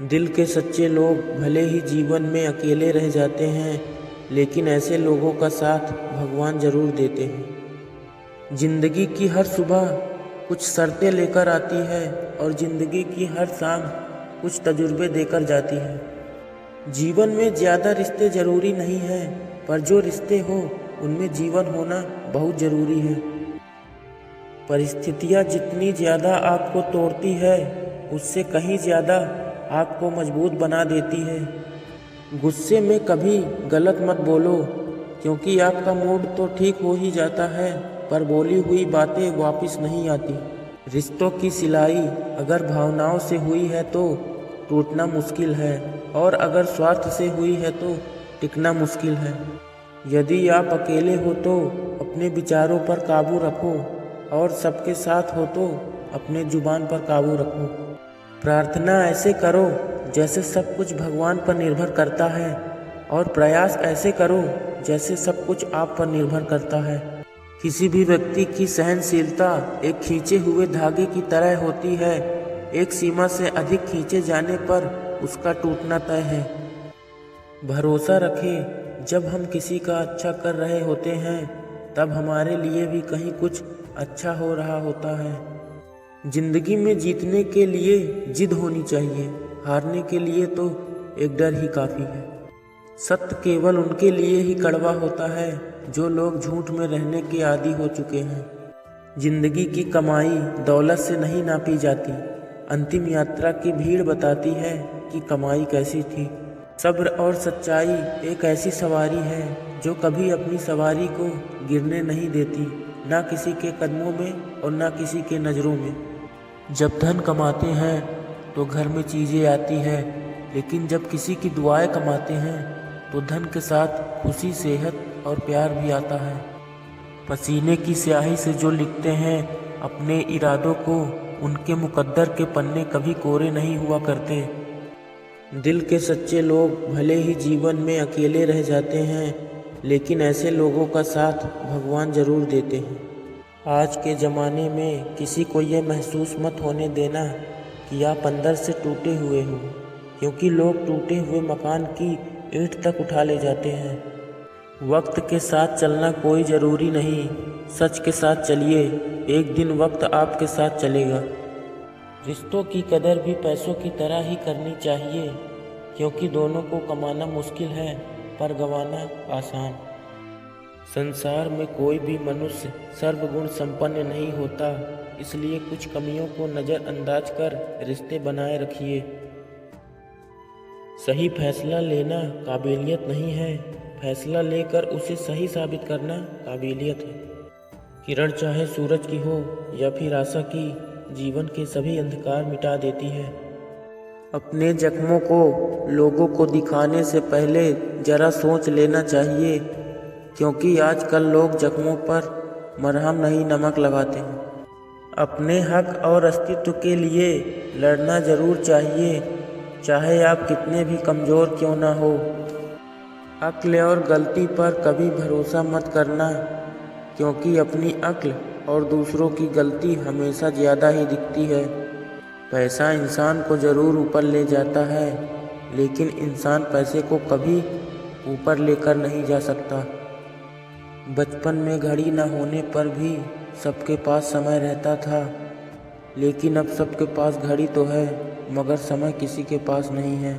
दिल के सच्चे लोग भले ही जीवन में अकेले रह जाते हैं, लेकिन ऐसे लोगों का साथ भगवान जरूर देते हैं। जिंदगी की हर सुबह कुछ शर्तें लेकर आती है और जिंदगी की हर शाम कुछ तजुर्बे देकर जाती है। जीवन में ज़्यादा रिश्ते ज़रूरी नहीं हैं, पर जो रिश्ते हो उनमें जीवन होना बहुत ज़रूरी है। परिस्थितियाँ जितनी ज़्यादा आपको तोड़ती है, उससे कहीं ज़्यादा आपको मजबूत बना देती है। गुस्से में कभी गलत मत बोलो, क्योंकि आपका मूड तो ठीक हो ही जाता है, पर बोली हुई बातें वापस नहीं आती। रिश्तों की सिलाई अगर भावनाओं से हुई है तो टूटना मुश्किल है, और अगर स्वार्थ से हुई है तो टिकना मुश्किल है। यदि आप अकेले हो तो अपने विचारों पर काबू रखो, और सबके साथ हो तो अपने जुबान पर काबू रखो। प्रार्थना ऐसे करो जैसे सब कुछ भगवान पर निर्भर करता है, और प्रयास ऐसे करो जैसे सब कुछ आप पर निर्भर करता है। किसी भी व्यक्ति की सहनशीलता एक खींचे हुए धागे की तरह होती है। एक सीमा से अधिक खींचे जाने पर उसका टूटना तय है। भरोसा रखें, जब हम किसी का अच्छा कर रहे होते हैं तब हमारे लिए भी कहीं कुछ अच्छा हो रहा होता है। जिंदगी में जीतने के लिए जिद होनी चाहिए, हारने के लिए तो एक डर ही काफ़ी है। सत्य केवल उनके लिए ही कड़वा होता है जो लोग झूठ में रहने के आदी हो चुके हैं। जिंदगी की कमाई दौलत से नहीं नापी जाती, अंतिम यात्रा की भीड़ बताती है कि कमाई कैसी थी। सब्र और सच्चाई एक ऐसी सवारी है जो कभी अपनी सवारी को गिरने नहीं देती, ना किसी के कदमों में और ना किसी के नज़रों में। जब धन कमाते हैं तो घर में चीज़ें आती हैं, लेकिन जब किसी की दुआएं कमाते हैं तो धन के साथ खुशी, सेहत और प्यार भी आता है। पसीने की स्याही से जो लिखते हैं अपने इरादों को, उनके मुकद्दर के पन्ने कभी कोरे नहीं हुआ करते। दिल के सच्चे लोग भले ही जीवन में अकेले रह जाते हैं, लेकिन ऐसे लोगों का साथ भगवान जरूर देते हैं। आज के ज़माने में किसी को ये महसूस मत होने देना कि आप अंदर से टूटे हुए हो, क्योंकि लोग टूटे हुए मकान की ईंट तक उठा ले जाते हैं। वक्त के साथ चलना कोई ज़रूरी नहीं, सच के साथ चलिए, एक दिन वक्त आपके साथ चलेगा। रिश्तों की कदर भी पैसों की तरह ही करनी चाहिए, क्योंकि दोनों को कमाना मुश्किल है पर गंवाना आसान। संसार में कोई भी मनुष्य सर्वगुण संपन्न नहीं होता, इसलिए कुछ कमियों को नज़रअंदाज कर रिश्ते बनाए रखिए। सही फैसला लेना काबिलियत नहीं है, फैसला लेकर उसे सही साबित करना काबिलियत है। किरण चाहे सूरज की हो या फिर आशा की, जीवन के सभी अंधकार मिटा देती है। अपने जख्मों को लोगों को दिखाने से पहले जरा सोच लेना चाहिए, क्योंकि आजकल लोग जख्मों पर मरहम नहीं नमक लगाते हैं। अपने हक और अस्तित्व के लिए लड़ना जरूर चाहिए, चाहे आप कितने भी कमज़ोर क्यों ना हो। अक्ल और गलती पर कभी भरोसा मत करना, क्योंकि अपनी अक्ल और दूसरों की गलती हमेशा ज़्यादा ही दिखती है। पैसा इंसान को ज़रूर ऊपर ले जाता है, लेकिन इंसान पैसे को कभी ऊपर लेकर नहीं जा सकता। बचपन में घड़ी न होने पर भी सबके पास समय रहता था, लेकिन अब सबके पास घड़ी तो है, मगर समय किसी के पास नहीं है।